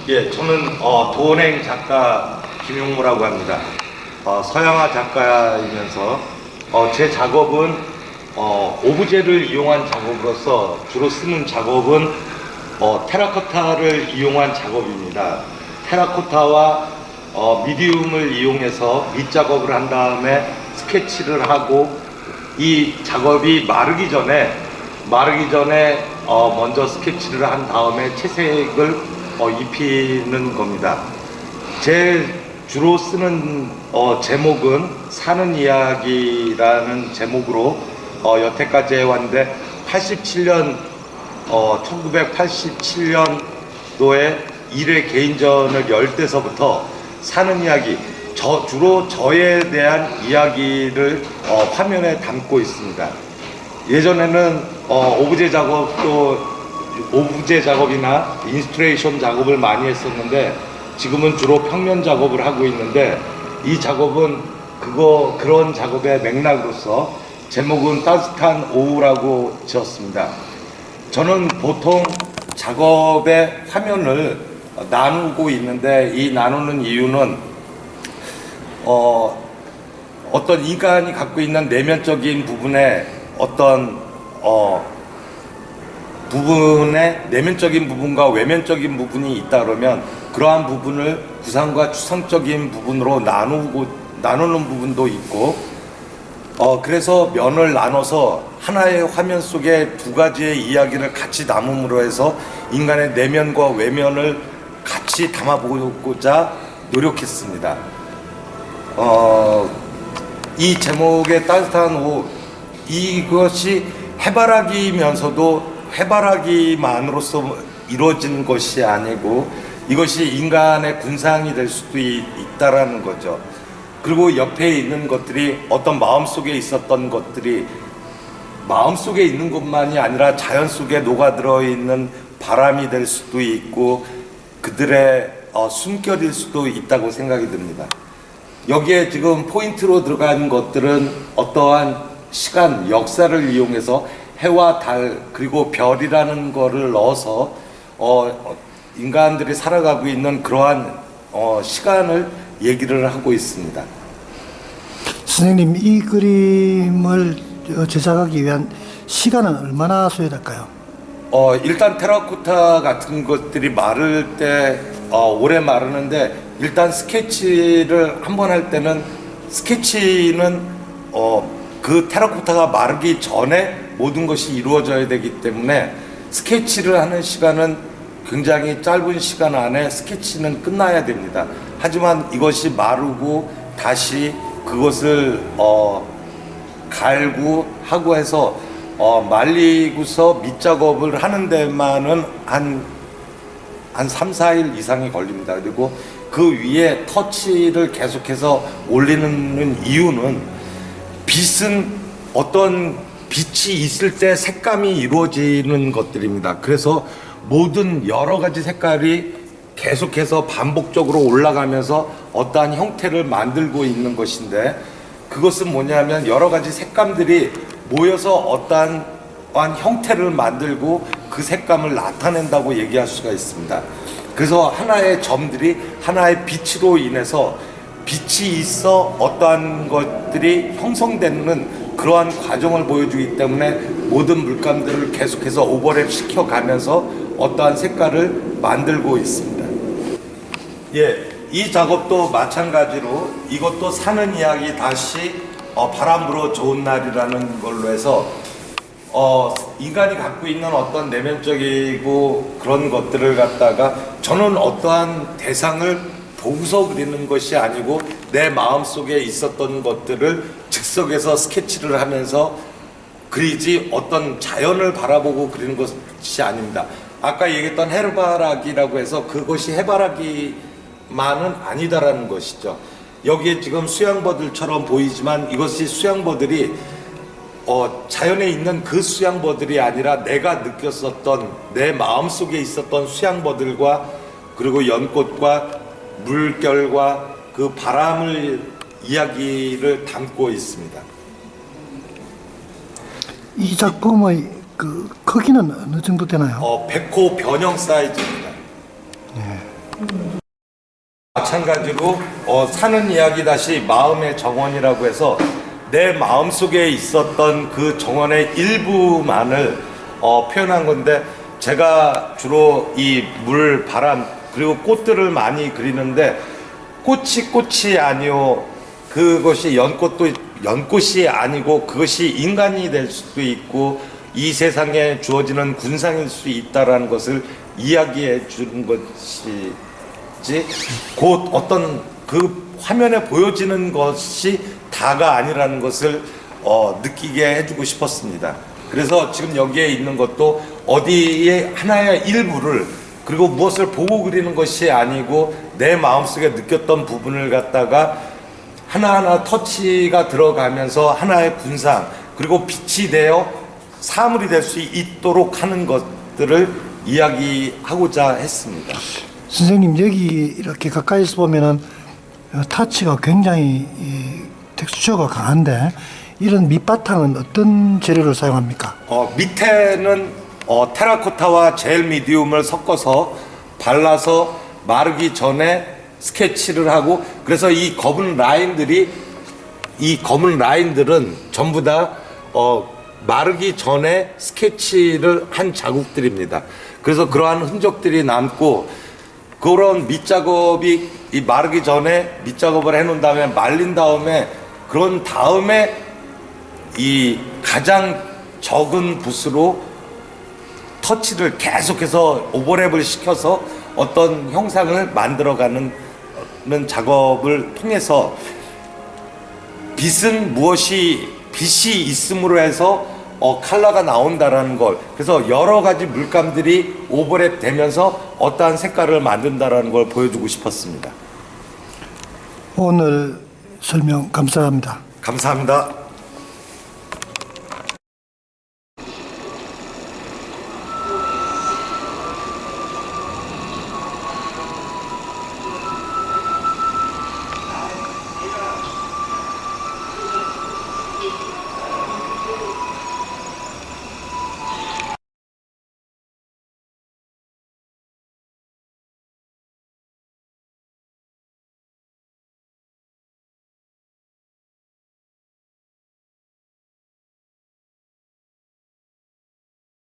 예, 저는 도은행 작가 김용무라고 합니다. 서양화 작가이면서 제 작업은 오브제를 이용한 작업으로서 주로 쓰는 작업은 테라코타를 이용한 작업입니다. 테라코타와 미디움을 이용해서 밑작업을 한 다음에 스케치를 하고, 이 작업이 마르기 전에 먼저 스케치를 한 다음에 채색을 입히는 겁니다. 제 주로 쓰는 제목은 사는 이야기라는 제목으로 여태까지 해왔는데, 1987년도에 1회 개인전을 열 때서부터 사는 이야기, 주로 저에 대한 이야기를 화면에 담고 있습니다. 예전에는 오브제 작업이나 인스트레이션 작업을 많이 했었는데, 지금은 주로 평면 작업을 하고 있는데, 이 작업은 그런 작업의 맥락으로서 제목은 따뜻한 오후라고 지었습니다. 저는 보통 작업의 화면을 나누고 있는데, 이 나누는 이유는 어떤 인간이 갖고 있는 내면적인 부분에 내면적인 부분과 외면적인 부분이 있다 그러면, 그러한 부분을 구상과 추상적인 부분으로 나누는 부분도 있고, 그래서 면을 나눠서 하나의 화면 속에 두 가지의 이야기를 같이 담음으로 해서 인간의 내면과 외면을 같이 담아보고자 노력했습니다. 이 제목의 따뜻한 오후, 이것이 해바라기면서도 해바라기만으로서 이루어지는 것이 아니고, 이것이 인간의 군상이 될 수도 있다라는 거죠. 그리고 옆에 있는 것들이 어떤 마음속에 있었던 것들이 마음속에 있는 것만이 아니라 자연 속에 녹아들어 있는 바람이 될 수도 있고, 그들의 숨결일 수도 있다고 생각이 듭니다. 여기에 지금 포인트로 들어간 것들은 어떠한 시간, 역사를 이용해서 해와 달, 그리고 별이라는 거를 넣어서 인간들이 살아가고 있는 그러한 시간을 얘기를 하고 있습니다. 선생님, 이 그림을 제작하기 위한 시간은 얼마나 소요될까요? 일단 테라코타 같은 것들이 마를 때 오래 마르는데, 일단 스케치를 한번 할 때는 스케치는 그 테라코타가 마르기 전에 모든 것이 이루어져야 되기 때문에, 스케치를 하는 시간은 굉장히 짧은 시간 안에 스케치는 끝나야 됩니다. 하지만 이것이 마르고 다시 그것을 갈고 하고 해서 말리고서 밑작업을 하는 데만은 한 3, 4일 이상이 걸립니다. 그리고 그 위에 터치를 계속해서 올리는 이유는, 빛은 어떤 빛이 있을 때 색감이 이루어지는 것들입니다. 그래서 모든 여러 가지 색깔이 계속해서 반복적으로 올라가면서 어떠한 형태를 만들고 있는 것인데, 그것은 뭐냐면 여러 가지 색감들이 모여서 어떠한 형태를 만들고 그 색감을 나타낸다고 얘기할 수가 있습니다. 그래서 하나의 점들이 하나의 빛으로 인해서 빛이 있어 어떠한 것들이 형성되는 그러한 과정을 보여주기 때문에, 모든 물감들을 계속해서 오버랩 시켜가면서 어떠한 색깔을 만들고 있습니다. 예, 이 작업도 마찬가지로 이것도 사는 이야기, 다시 바람 불어 좋은 날이라는 걸로 해서 인간이 갖고 있는 어떤 내면적이고 그런 것들을 갖다가, 저는 어떠한 대상을 보고서 그리는 것이 아니고 내 마음속에 있었던 것들을 즉석에서 스케치를 하면서 그리지, 어떤 자연을 바라보고 그리는 것이 아닙니다. 아까 얘기했던 해바라기라고 해서 그것이 해바라기만은 아니다라는 것이죠. 여기에 지금 수양버들처럼 보이지만, 이것이 수양버들이 자연에 있는 그 수양버들이 아니라 내가 느꼈었던, 내 마음속에 있었던 수양버들과, 그리고 연꽃과 물결과 그 바람을 이야기를 담고 있습니다. 이 작품의 그 크기는 어느 정도 되나요? 100호 변형 사이즈입니다. 네. 마찬가지로 사는 이야기 다시 마음의 정원이라고 해서 내 마음속에 있었던 그 정원의 일부만을 표현한 건데, 제가 주로 이 물, 바람 그리고 꽃들을 많이 그리는데, 꽃이 아니요, 그것이 연꽃이 아니고 그것이 인간이 될 수도 있고 이 세상에 주어지는 군상일 수 있다라는 것을 이야기해 주는 것이지, 곧 어떤 그 화면에 보여지는 것이 다가 아니라는 것을 느끼게 해주고 싶었습니다. 그래서 지금 여기에 있는 것도 어디에 하나의 일부를, 그리고 무엇을 보고 그리는 것이 아니고 내 마음속에 느꼈던 부분을 갖다가 하나하나 터치가 들어가면서 하나의 군상, 그리고 빛이 되어 사물이 될 수 있도록 하는 것들을 이야기하고자 했습니다. 선생님, 여기 이렇게 가까이서 보면은 타치가 굉장히 텍스처가 강한데, 이런 밑바탕은 어떤 재료를 사용합니까? 밑에는 테라코타와 젤 미디움을 섞어서 발라서 마르기 전에 스케치를 하고, 그래서 이 검은 라인들은 전부 다 마르기 전에 스케치를 한 자국들입니다. 그래서 그러한 흔적들이 남고, 그런 밑작업이 이 마르기 전에 밑작업을 해놓은 다음에 말린 다음에, 그런 다음에 이 가장 적은 붓으로 터치를 계속해서 오버랩을 시켜서 어떤 형상을 만들어가는 작업을 통해서, 빛은 빛이 있음으로 해서 컬러가 나온다라는 걸, 그래서 여러 가지 물감들이 오버랩 되면서 어떠한 색깔을 만든다라는 걸 보여주고 싶었습니다. 오늘 설명 감사합니다. 감사합니다.